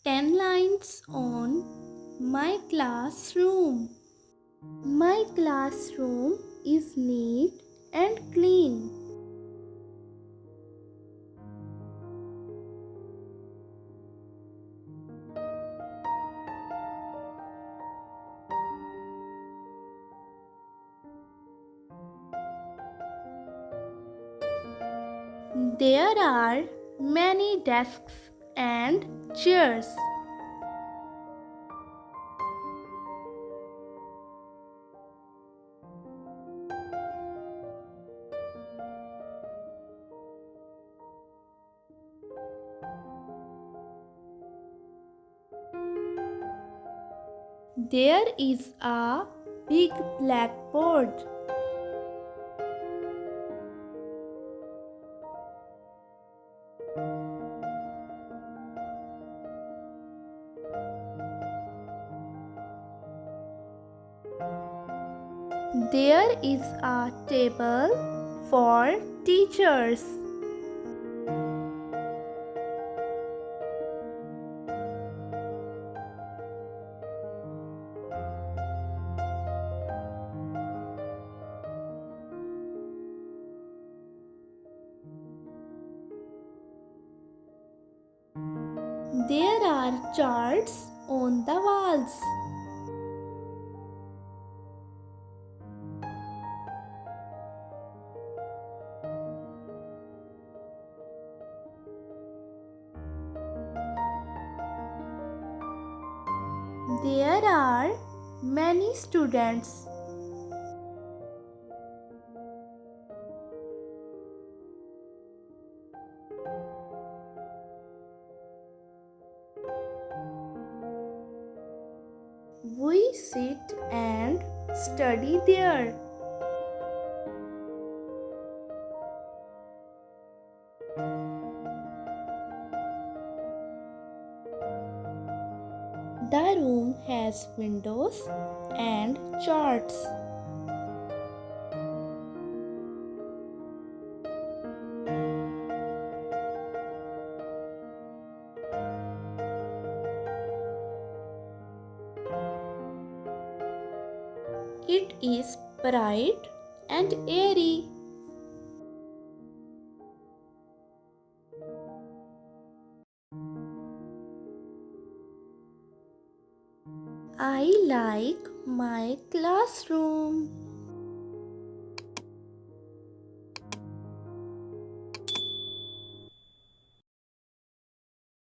10 lines on my classroom. My classroom is neat and clean. There are many desks and chairs. There is a big blackboard. There is a table for teachers. There are charts on the walls. There are many students. We sit and study there. The room has windows and charts. It is bright and airy. I like my classroom.